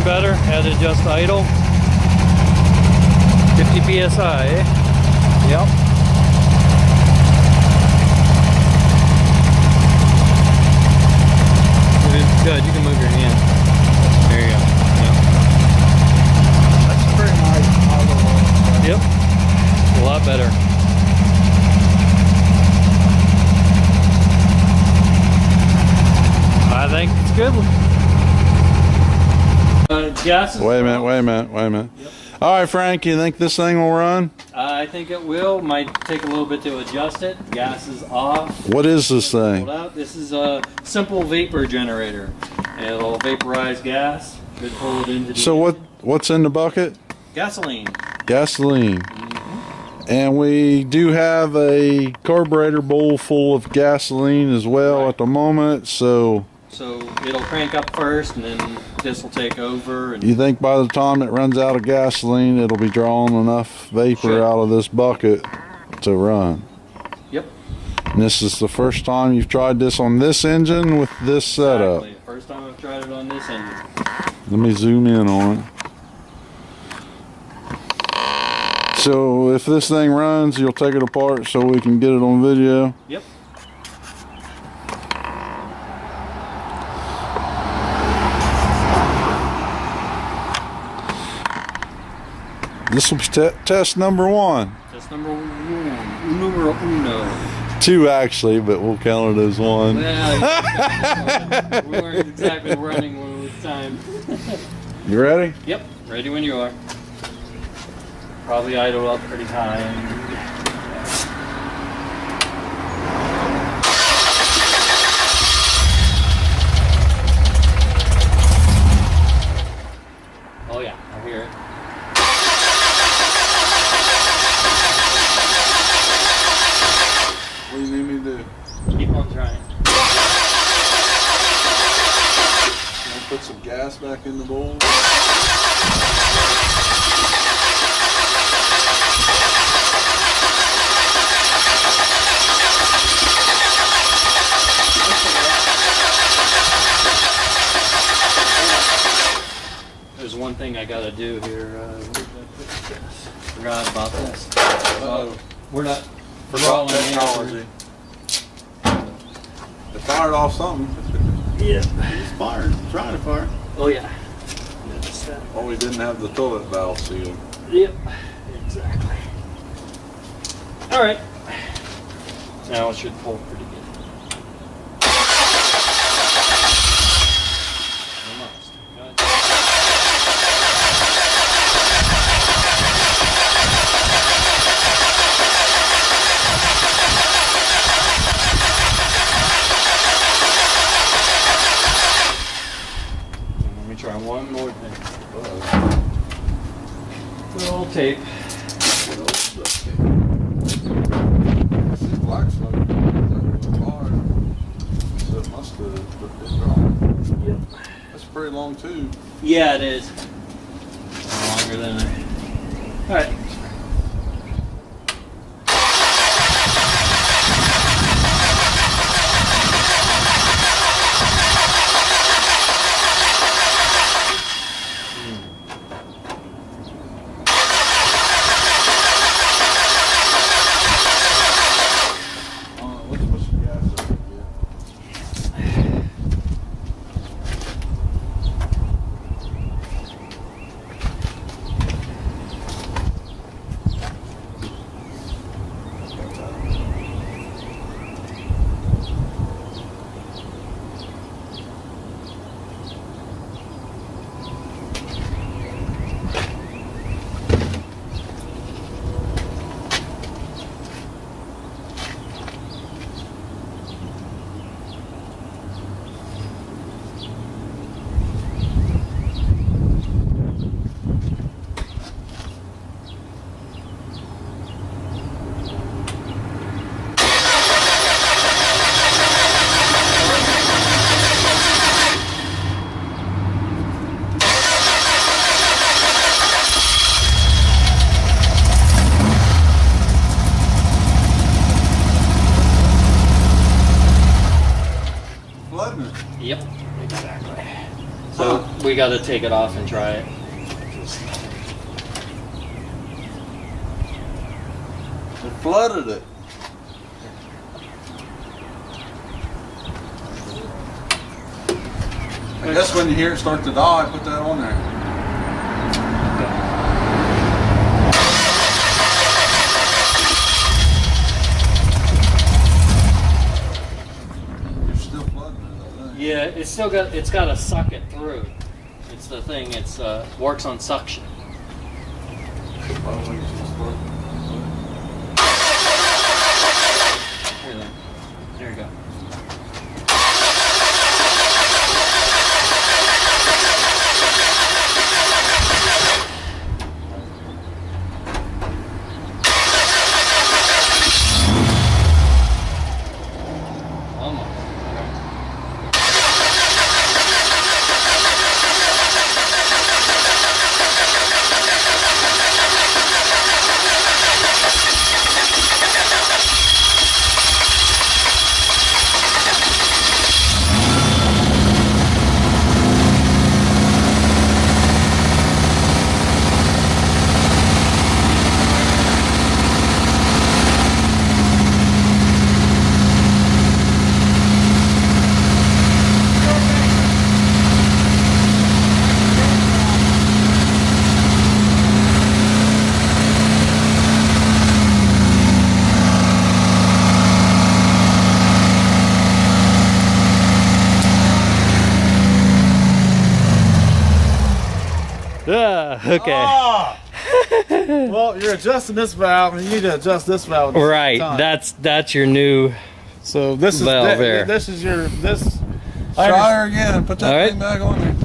gasoline better. Had to adjust idle. 50 psi. Yep. Good. You can move your hand. There you go. Yep. That's pretty nice. Yep. A lot better. I think it's good. Gas. Wait a minute. Yep. All right, Frank, you think this thing will run? I think it will. Might take a little bit to adjust it. Gas is off. What is this thing? Pulled out. This is a simple vapor generator. It'll vaporize gas. Could pull it into the engine. What's in the bucket? Gasoline. Gasoline. And we do have a carburetor bowl full of gasoline as well at the moment, so It'll crank up first, and then this will take over. And you think by the time it runs out of gasoline, it'll be drawing enough vapor out of this bucket to run? Yep. And this is the first time you've tried this on this engine with this setup? Exactly. First time I've tried it on this engine. Let me zoom in on it. So if this thing runs, you'll take it apart so we can get it on video? Yep. This will be test number one. Test number one. Numero uno. Two actually, but we'll count it as one. Well, we weren't exactly running when it was time. You ready? Yep. Ready when you are. Probably idle up pretty high. Oh yeah, I hear it. What do you need me to do? Keep on trying. Put some gas back in the bowl. There's one thing I gotta do here. Forgot about this. We're not Forgot technology. It fired off something. Yeah. It's fired. Trying to fire. Oh yeah. Oh, we didn't have the toilet valve sealed. Yep. Exactly. All right. Now it should pull pretty good. Almost. Good. Let me try one more thing. Little tape. This is black smoke. So it must have been wrong. Yep. That's a pretty long tube. Yeah, it is. Longer than I. All right. Let's put some gas in it. Yep, exactly. So So we got to take it off and try it. It flooded it. I guess when you hear it start to die, put that on there. You're still flooding it, though, Yeah, it's got to suck it through. It's the thing. It's works on suction. Here, then. There you go. Okay. Ah! Well, you're adjusting this valve, and you need to adjust this valve. At the Right. same time. That's your new. So this is valve there. This is your this. Try her again. Put that All right. thing back on there.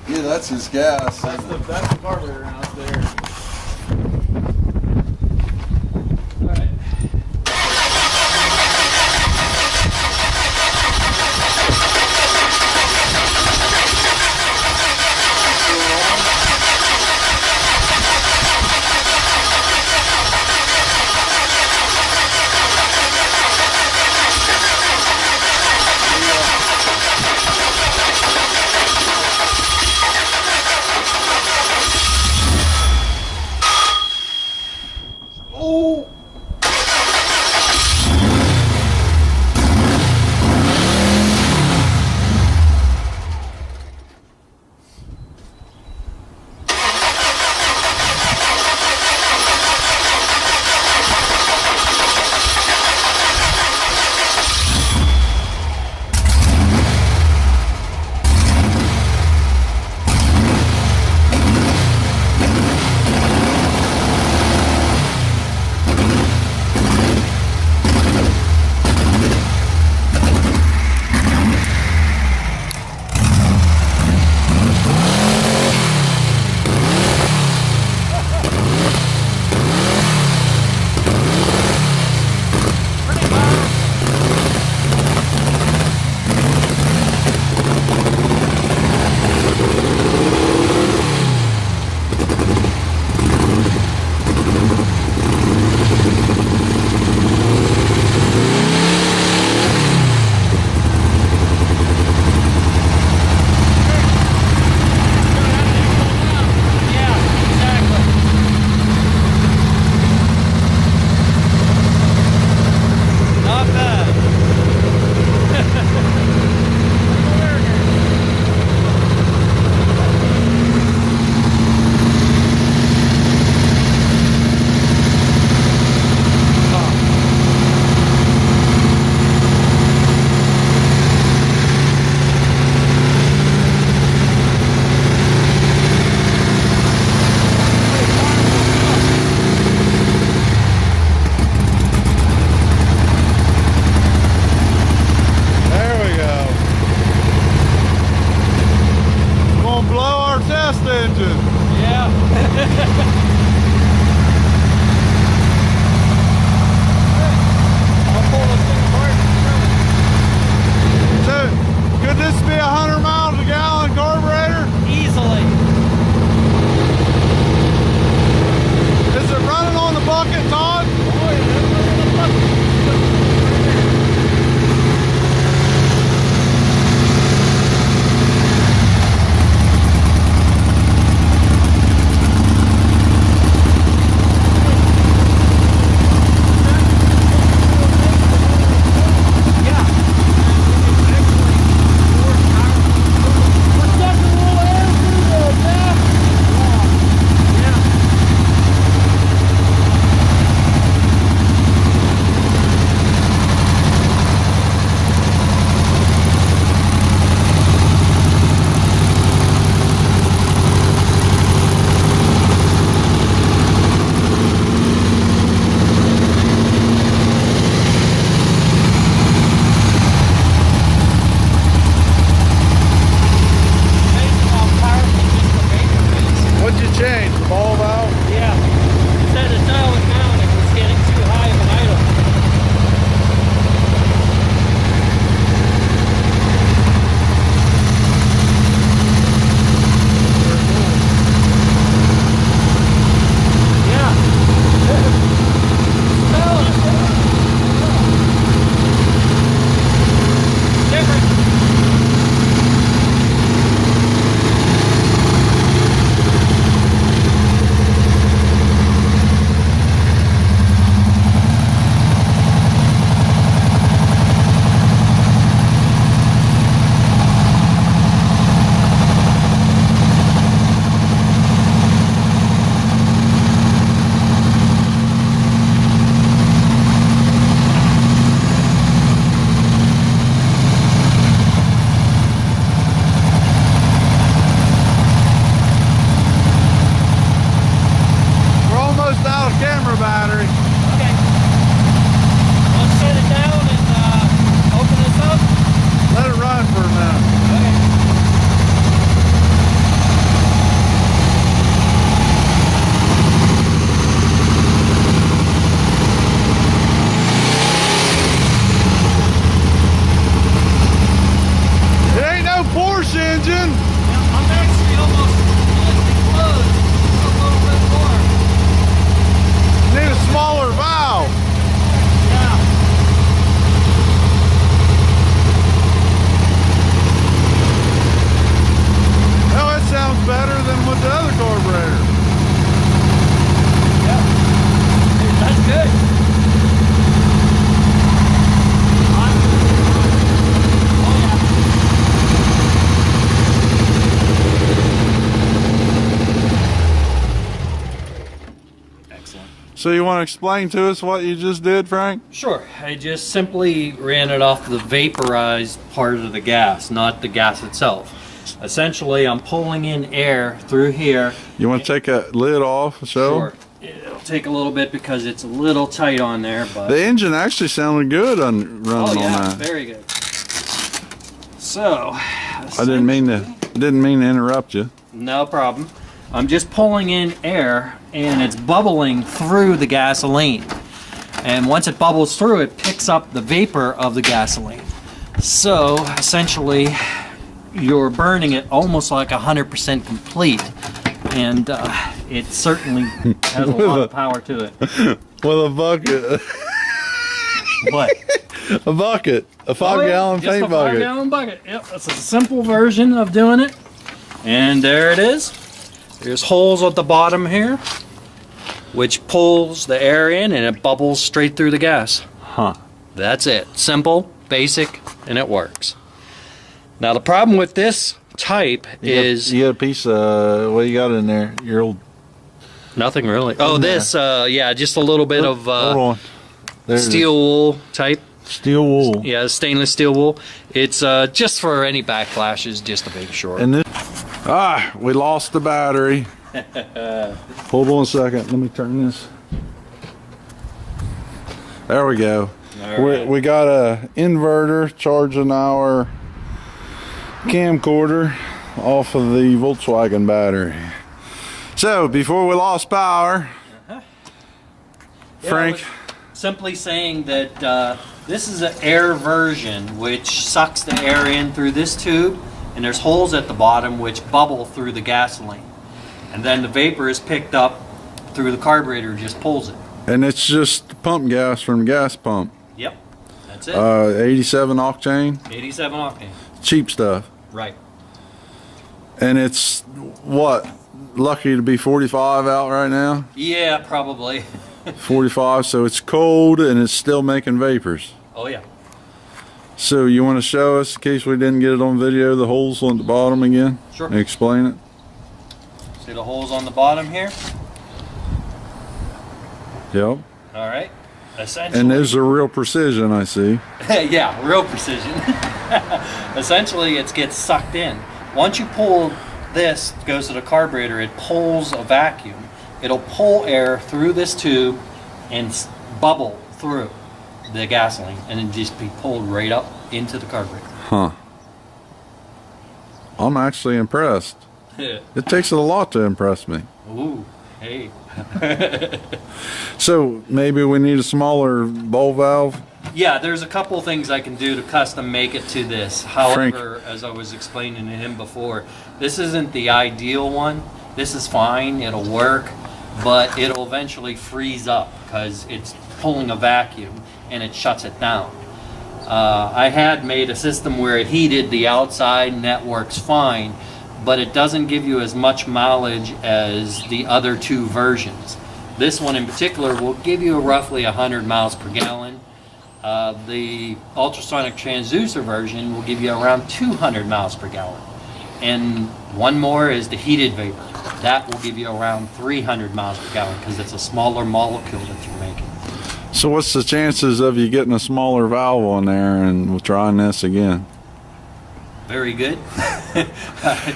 Yeah, that's his gas. That's the carburetor now. It's there. All right. So you want to explain to us what you just did, Frank? Sure. I just simply ran it off the vaporized part of the gas, not the gas itself. Essentially, I'm pulling in air through here. You want to take a lid off, so? Sure. It'll take a little bit because it's a little tight on there, but The engine actually sounded good on running oh yeah, on that. very good. So I didn't mean to interrupt you. no problem. I'm just pulling in air and it's bubbling through the gasoline. And once it bubbles through, it picks up the vapor of the gasoline. So essentially, you're burning it almost like 100% complete. And it certainly has a lot of power to it. With a bucket. What? A bucket. A 5-gallon Just paint a bucket. 5-gallon bucket. Yep, that's a simple version of doing it. And there it is. There's holes at the bottom here, which pulls the air in and it bubbles straight through the gas. Huh. That's it. Simple, basic, and it works. Now the problem with this type is You got a piece of, what you got in there? Your old, nothing really. Oh, this, yeah, just a little bit of hold on. There it is. steel wool type. Steel wool. Yeah, stainless steel wool. It's just for any backflashes, just to make sure. And this, we lost the battery. Hold on a second. Let me turn this. There we go. Alright. We got a inverter charging our camcorder off of the Volkswagen battery. So before we lost power, Frank. Yeah, I was simply saying that this is an air version which sucks the air in through this tube, and there's holes at the bottom which bubble through the gasoline. And then the vapor is picked up through the carburetor, just pulls it. And it's just pump gas from the gas pump. Yep, that's it. 87 octane, 87 octane. cheap stuff. Right. And it's what? Lucky to be 45 out right now. Yeah, probably. 45, so it's cold and it's still making vapors. Oh yeah. So you want to show us, in case we didn't get it on video, the holes on the bottom again? Sure. And explain it. See the holes on the bottom here? Yep. All right. Essentially. And there's a real precision, I see. Yeah, real precision. Essentially, it gets sucked in. Once you pull this, goes to the carburetor, it pulls a vacuum. It'll pull air through this tube and bubble through the gasoline and then just be pulled right up into the carburetor. Huh. I'm actually impressed. It takes a lot to impress me. Ooh, hey. So maybe we need a smaller ball valve? Yeah, there's a couple things I can do to custom make it to this. However, as I was explaining to him before, this isn't the ideal one. This is fine, it'll work, but it'll eventually freeze up because it's pulling a vacuum and it shuts it down. I had made a system where it heated the outside and that works fine, but it doesn't give you as much mileage as the other two versions. This one in particular will give you roughly 100 miles per gallon. The ultrasonic transducer version will give you around 200 miles per gallon. And one more is the heated vapor. That will give you around 300 miles per gallon because it's a smaller molecule that you're making. So what's the chances of you getting a smaller valve on there and we'll trying this again? Very good.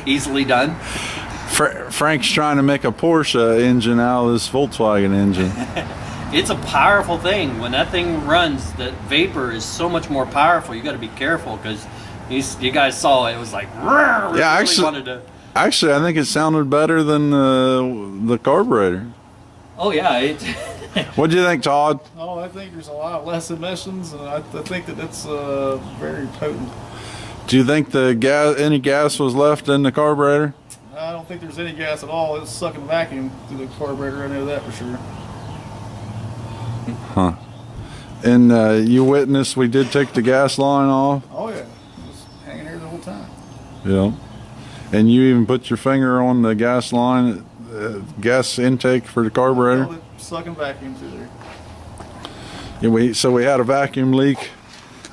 Easily done. Frank's trying to make a Porsche engine out of this Volkswagen engine. It's a powerful thing. When that thing runs, the vapor is so much more powerful. You got to be careful because you guys saw it was like, Yeah, actually, I think it sounded better than the carburetor. Oh yeah. What do you think, Todd? Oh, I think there's a lot less emissions, and I think that it's very potent. Do you think any gas was left in the carburetor? I don't think there's any gas at all. It's sucking vacuum through the carburetor. I know that for sure. Huh. And you witnessed we did take the gas line off? Oh yeah, it was hanging there the whole time. Yeah. And you even put your finger on the gas line, gas intake for the carburetor? Oh, it's sucking vacuum through there. Yeah, so we had a vacuum leak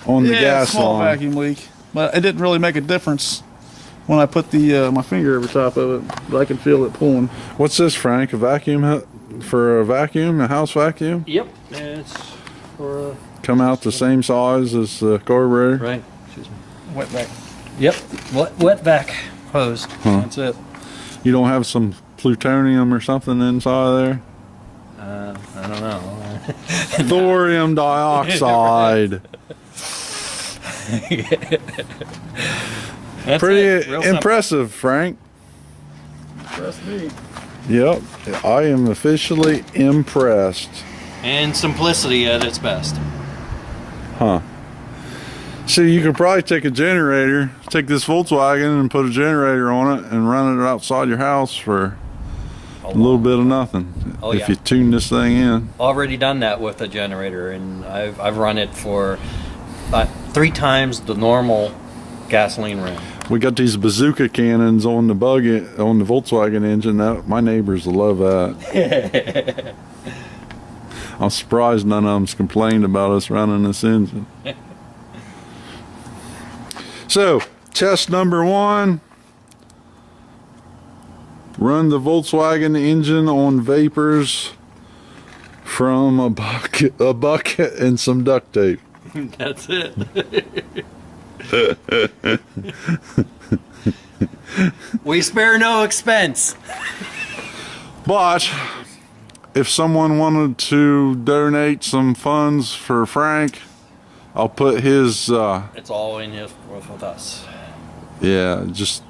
on the gas small line. vacuum leak, but it didn't really make a difference when I put the my finger over top of it. But I can feel it pulling. What's this, Frank? A vacuum for a vacuum, a house vacuum? Yep. It's for Come out the same size as the carburetor? right. Excuse me. Wet vac. Yep. Wet vac hose. Huh. That's it. You don't have some plutonium or something inside there? I don't know. Thorium dioxide. That's Pretty it. Real simple. impressive, Frank. Trust me. Yep, I am officially impressed. And simplicity at its best. Huh. So you could probably take a generator, take this Volkswagen and put a generator on it and run it outside your house for a little bit of nothing. Oh, if yeah. you tune this thing in. Already done that with a generator, and I've run it for 3 times the normal gasoline rim. We got these bazooka cannons on the on the Volkswagen engine. My neighbors will love that. I'm surprised none of them's complained about us running this engine. So, test number 1. Run the Volkswagen engine on vapors from a bucket and some duct tape. That's it. We spare no expense. But if someone wanted to donate some funds for Frank, I'll put his It's all in his with us. yeah, just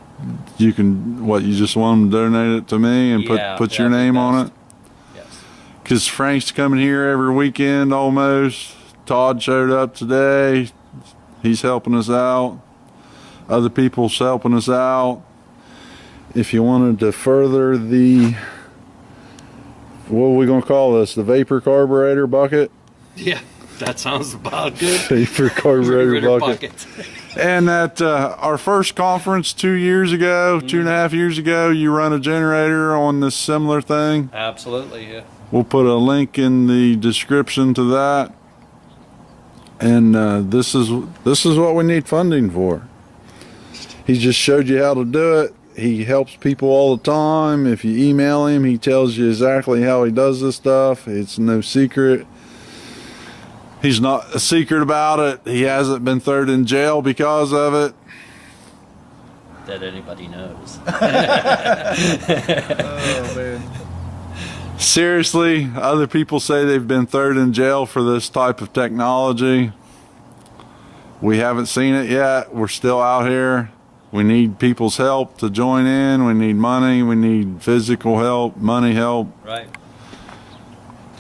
you can you just want them to donate it to me and Yeah, put your that'd be name on it? best. Yes. Because Frank's coming here every weekend almost. Todd showed up today. He's helping us out. Other people's helping us out. If you wanted to further the, what are we going to call this? The vapor carburetor bucket? Yeah, that sounds about good. Vapor carburetor Ritter bucket. And at our first conference 2 years ago, 2.5 years ago, you run a generator on this similar thing. Absolutely, yeah. We'll put a link in the description to that. And this is what we need funding for. He just showed you how to do it. He helps people all the time. If you email him, he tells you exactly how he does this stuff. It's no secret. He's not a secret about it. He hasn't been thrown in jail because of it. That anybody knows. Oh, man. Seriously, other people say they've been thrown in jail for this type of technology. We haven't seen it yet. We're still out here. We need people's help to join in. We need money. We need physical help, money help. Right.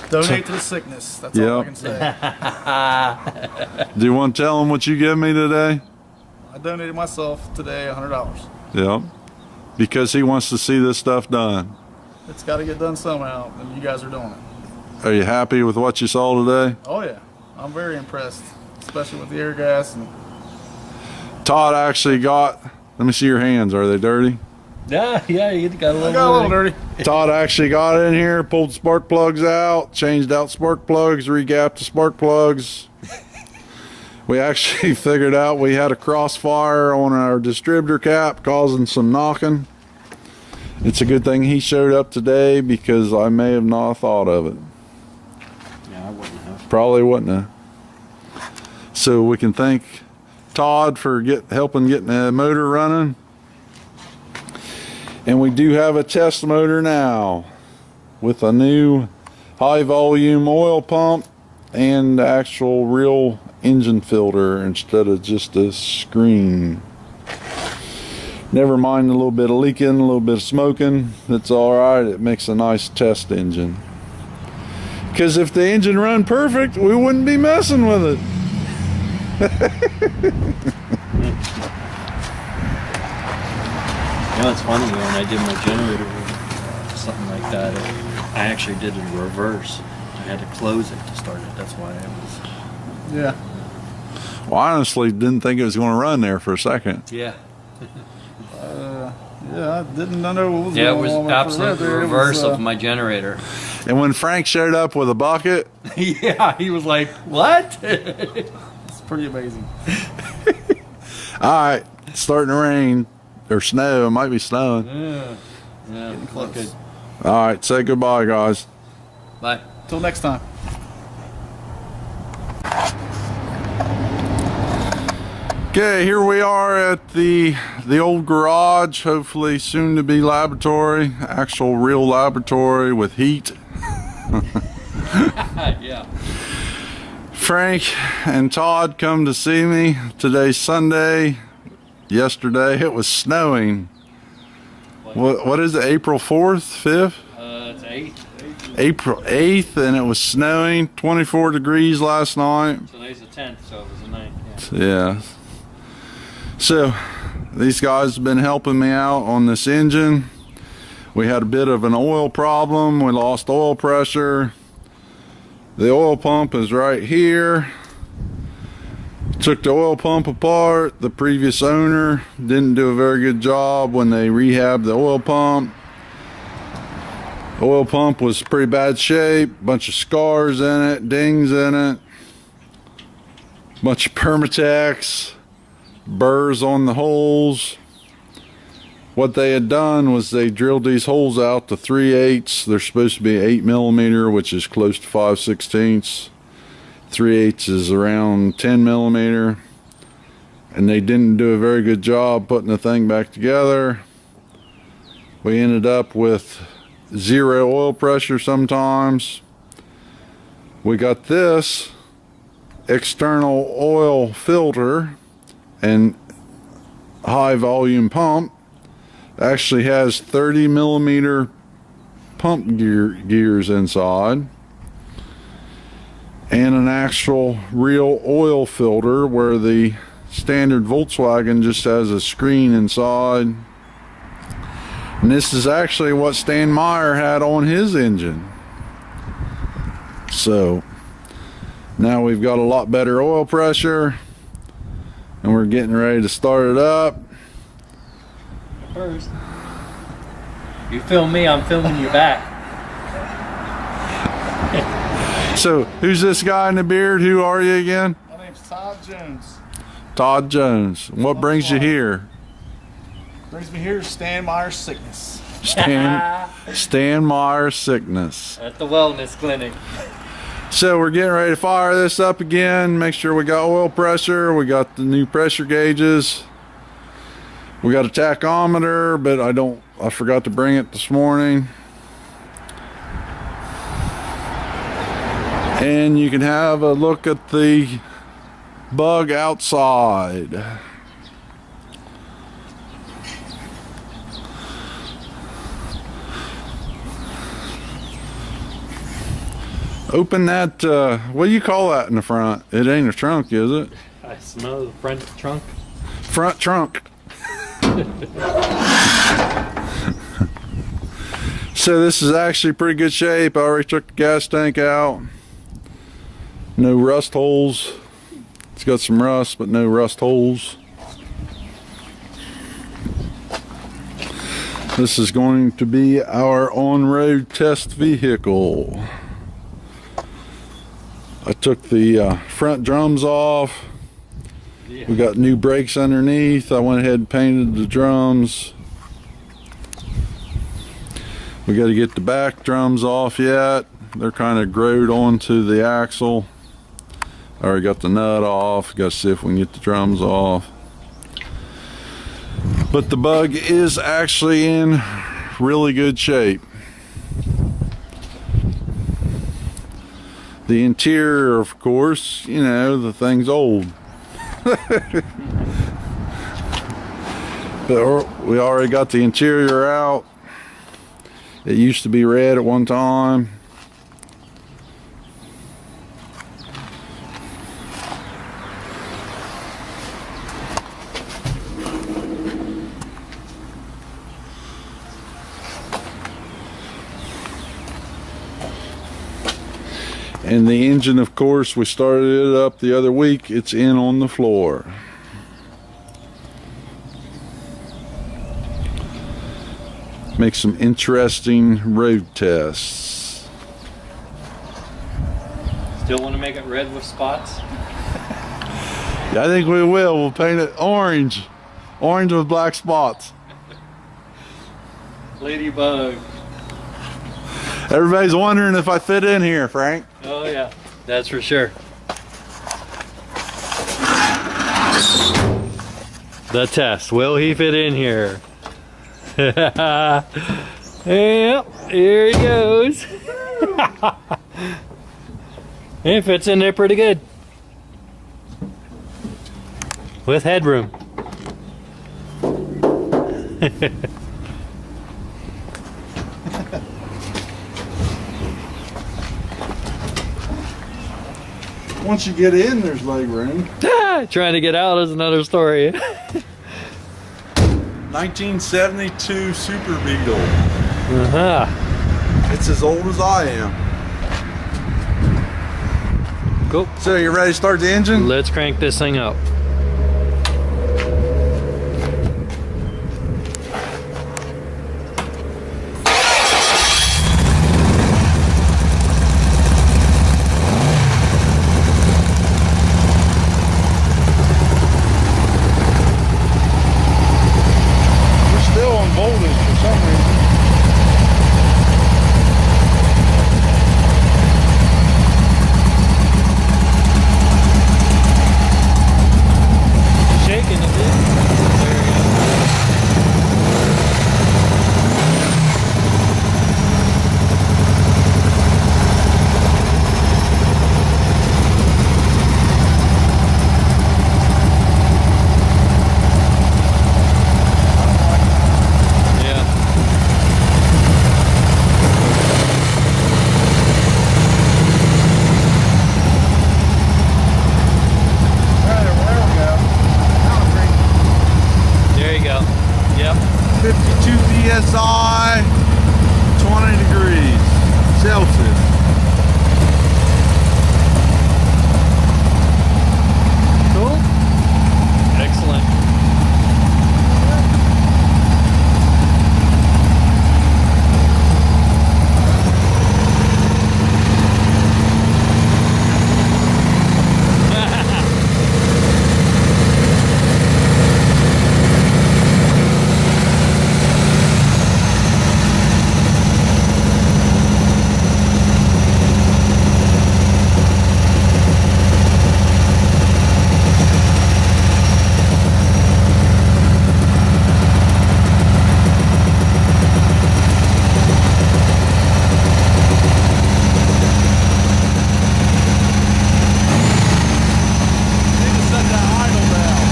Donate to the sickness. That's all I can say. Do you want to tell them what you give me today? I donated myself today $100. Yep. Because he wants to see this stuff done. It's got to get done somehow, and you guys are doing it. Are you happy with what you saw today? Oh yeah, I'm very impressed, especially with the air gas. And Todd actually got, let me see your hands. Are they dirty? Yeah, you got a little. I got a little dirty. Todd actually got in here, pulled spark plugs out, changed out spark plugs, regapped the spark plugs. We actually figured out we had a crossfire on our distributor cap causing some knocking. It's a good thing he showed up today because I may have not thought of it. Yeah, I wouldn't have. Probably wouldn't have. So we can thank Todd for helping getting the motor running. And we do have a test motor now with a new high volume oil pump and the actual real engine filter instead of just a screen. Never mind a little bit of leaking, a little bit of smoking. It's all right. It makes a nice test engine. Because if the engine run perfect, we wouldn't be messing with it. You know, it's funny, when I did my generator, something like that, I actually did it in reverse. I had to close it to start it. That's why I was. Yeah. Well, I honestly didn't think it was going to run there for a second. Yeah. Yeah, I didn't know what was Yeah, it going was on. absolutely the reverse of my generator. And when Frank showed up with a bucket, Yeah, he was like, "What?" It's pretty amazing. all right, it's starting to rain or snow. It might be snowing. Yeah. Getting close. Okay. All right, say goodbye, guys. Bye. Till next time. Okay, here we are at the old garage, hopefully soon to be laboratory, actual real laboratory with heat. Yeah. Frank and Todd come to see me. Today's Sunday. Yesterday it was snowing. What is it, April 4th, 5th? It's 8. April 8th, and it was snowing, 24 degrees last night. Today's the 10th, so it was the 9th. Yeah. So these guys have been helping me out on this engine. We had a bit of an oil problem. We lost oil pressure. The oil pump is right here. Took the oil pump apart. The previous owner didn't do a very good job when they rehabbed the oil pump. The oil pump was pretty bad shape, bunch of scars in it, dings in it, bunch of Permatex, burrs on the holes. What they had done was they drilled these holes out to 3/8. They're supposed to be 8 millimeter, which is close to 5/16. 3/8 is around 10 millimeter, and they didn't do a very good job putting the thing back together. We ended up with 0 oil pressure sometimes. We got this external oil filter and high volume pump. Actually has 30 millimeter pump gears inside, and an actual real oil filter, where the standard Volkswagen just has a screen inside. And this is actually what Stan Meyer had on his engine. So now we've got a lot better oil pressure, and we're getting ready to start it up. First, you film me, I'm filming you back. So who's this guy in the beard? Who are you again? My name's Todd Jones. Todd Jones. What brings you here? Brings me here to Stan Meyer's sickness. Stan Meyer's sickness. At the wellness clinic. So we're getting ready to fire this up again. Make sure we got oil pressure. We got the new pressure gauges. We got a tachometer, but I forgot to bring it this morning. And you can have a look at the bug outside. Open that, what do you call that in the front? It ain't a trunk, is it? I smell the front trunk. Front trunk. So this is actually pretty good shape. I already took the gas tank out. No rust holes. It's got some rust, but no rust holes. This is going to be our on-road test vehicle. I took the front drums off. Yeah. We got new brakes underneath. I went ahead and painted the drums. We got to get the back drums off yet. They're kind of growed onto the axle. I already got the nut off. Got to see if we can get the drums off. But the bug is actually in really good shape. The interior, of course, you know, the thing's old. But we already got the interior out. It used to be red at one time. And the engine, of course, we started it up the other week. It's in on the floor. Make some interesting road tests. Still want to make it red with spots? Yeah, I think we will. We'll paint it orange. Orange with black spots. Ladybug. Everybody's wondering if I fit in here, Frank. Oh yeah, that's for sure. The test, will he fit in here? Yep, here he goes. He fits in there pretty good. With headroom. Once you get in, there's leg room. Trying to get out is another story. 1972 Super Beetle. Uh-huh. It's as old as I am. Cool. So you ready to start the engine? Let's crank this thing up. We're still on voltage for some reason. Shaking a bit. There we go. Yeah. There we go. There you go. Yep. 52 psi, 20 degrees Celsius. Cool. Excellent. Need to set that idle valve.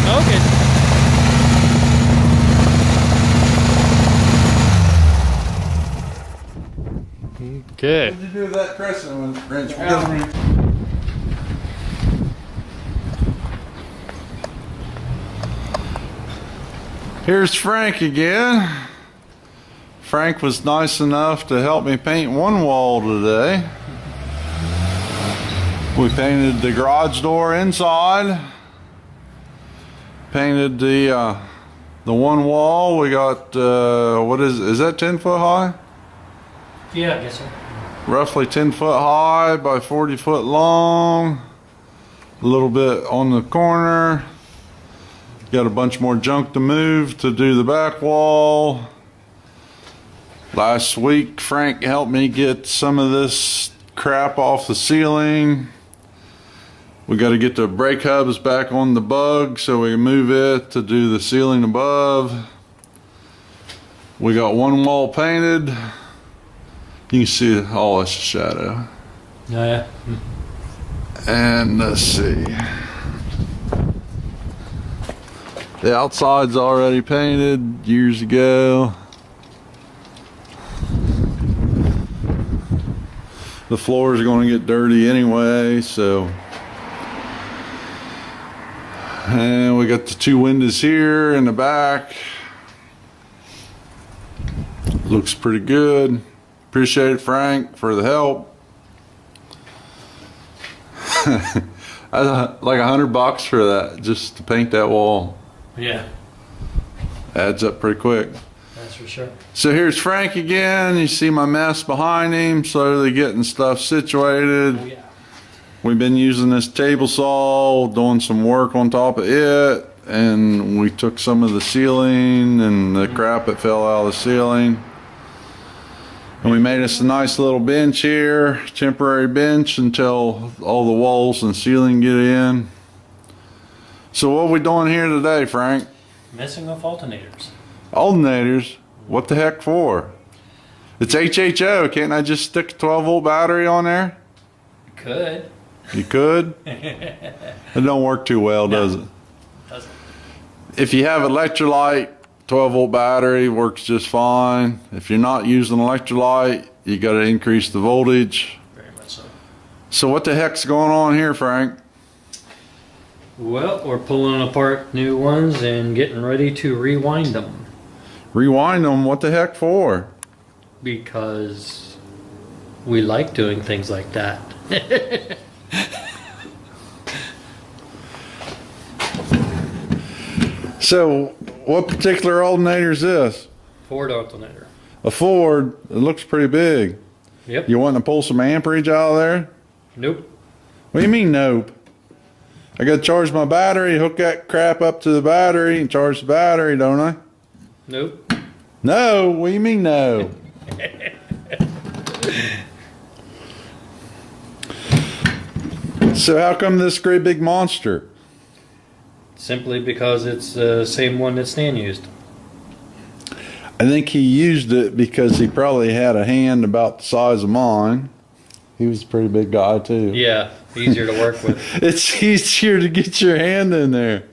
Okay. Okay. What did you do with that crescent wrench? Here's Frank again. Frank was nice enough to help me paint one wall today. We painted the garage door inside. Painted the one wall. We got what is that 10 foot high? Yeah, I guess so. Roughly 10 foot high by 40 foot long. A little bit on the corner. Got a bunch more junk to move to do the back wall. Last week Frank helped me get some of this crap off the ceiling. We got to get the brake hubs back on the bug so we can move it to do the ceiling above. We got one wall painted. You can see all this shadow. Oh, yeah. And let's see. The outside's already painted years ago. The floor is going to get dirty anyway, so. And we got the two windows here in the back. Looks pretty good. Appreciate it, Frank, for the help. Like $100 for that, just to paint that wall. Yeah. Adds up pretty quick. That's for sure. So here's Frank again. You see my mess behind him, slowly getting stuff situated. Oh, yeah. We've been using this table saw, doing some work on top of it, and we took some of the ceiling and the crap that fell out of the ceiling. And we made us a nice little bench here, temporary bench until all the walls and ceiling get in. So what are we doing here today, Frank? Messing with alternators. Alternators? What the heck for? It's HHO. Can't I just stick a 12-volt battery on there? You could. You could? It don't work too well, does it? Doesn't. If you have electrolyte, 12-volt battery works just fine. If you're not using electrolyte, you got to increase the voltage. Very much so. So what the heck's going on here, Frank? Well, we're pulling apart new ones and getting ready to rewind them. Rewind them? What the heck for? Because we like doing things like that. So what particular alternator is this? Ford alternator. A Ford. It looks pretty big. Yep. You wanting to pull some amperage out of there? Nope. What do you mean nope? I got to charge my battery, hook that crap up to the battery and charge the battery, don't I? Nope. No, what do you mean no? So how come this great big monster? Simply because it's the same one that Stan used. I think he used it because he probably had a hand about the size of mine. He was a pretty big guy too. Yeah, easier to work with. It's easier to get your hand in there.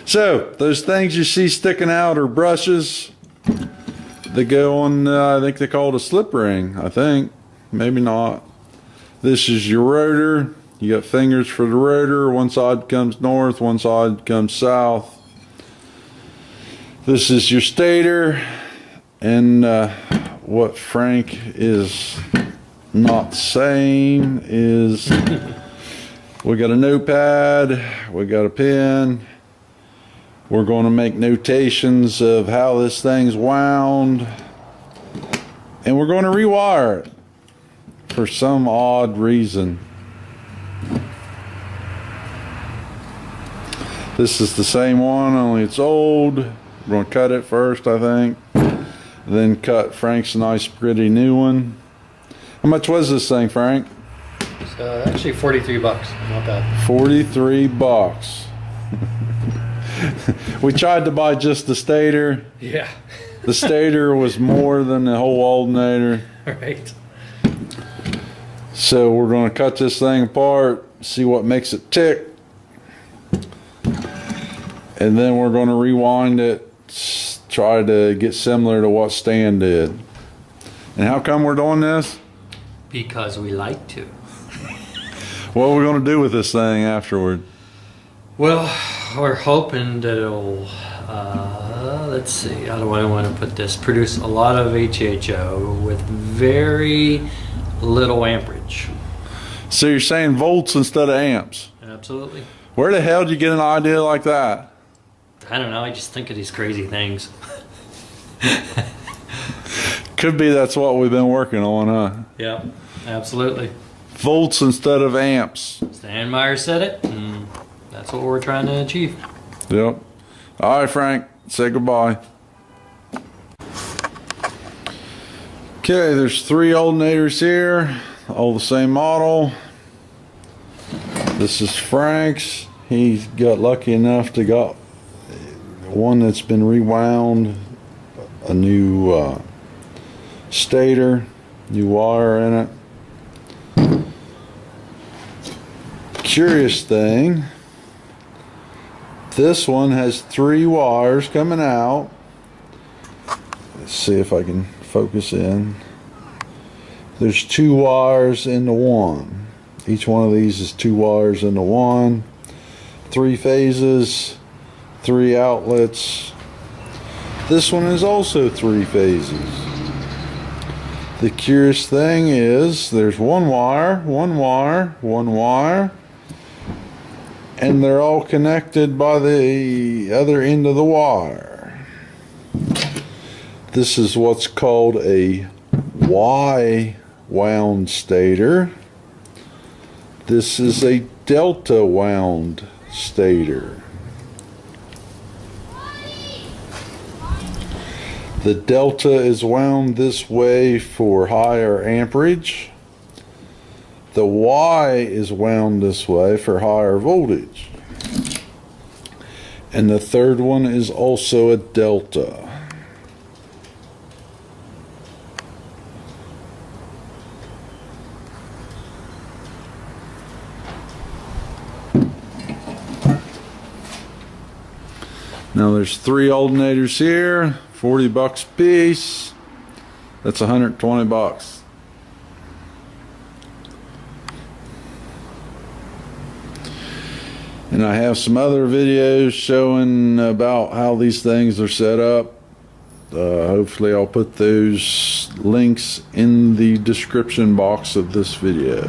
So, those things you see sticking out are brushes. They go on, I think they call it a slip ring, I think. Maybe not. This is your rotor. You got fingers for the rotor. One side comes north, one side comes south. This is your stator. And what Frank is not saying is we got a notepad, we got a pen. We're going to make notations of how this thing's wound, and we're going to rewire it for some odd reason. This is the same one, only it's old. We're going to cut it first, I think, then cut Frank's nice pretty new one. How much was this thing, Frank? It's actually 43 bucks. Not bad. 43 bucks. We tried to buy just the stator. Yeah. The stator was more than the whole alternator. Right. So we're going to cut this thing apart, see what makes it tick. And then we're going to rewind it, try to get similar to what Stan did. And how come we're doing this? Because we like to. What are we going to do with this thing afterward? Well, we're hoping that it'll, let's see, how do I want to put this? Produce a lot of HHO with very little amperage. So you're saying volts instead of amps? Absolutely. Where the hell did you get an idea like that? I don't know, I just think of these crazy things. Could be that's what we've been working on, huh? Yeah, absolutely. Volts instead of amps. Stan Meyer said it, and that's what we're trying to achieve. Yep. All right, Frank, say goodbye. Okay, there's 3 alternators here, all the same model. This is Frank's. He got lucky enough to got one that's been rewound, a new stator, new wire in it. Curious thing, this one has 3 wires coming out. Let's see if I can focus in. There's 2 wires into one. Each one of these is 2 wires into one. 3 phases, 3 outlets. This one is also 3 phases. The curious thing is there's 1 wire, 1 wire, 1 wire, and they're all connected by the other end of the wire. This is what's called a Y wound stator. This is a delta wound stator. The delta is wound this way for higher amperage. The Y is wound this way for higher voltage. And the third one is also a delta. Now there's 3 alternators here, 40 bucks a piece. That's 120 bucks. And I have some other videos showing about how these things are set up. Hopefully I'll put those links in the description box of this video.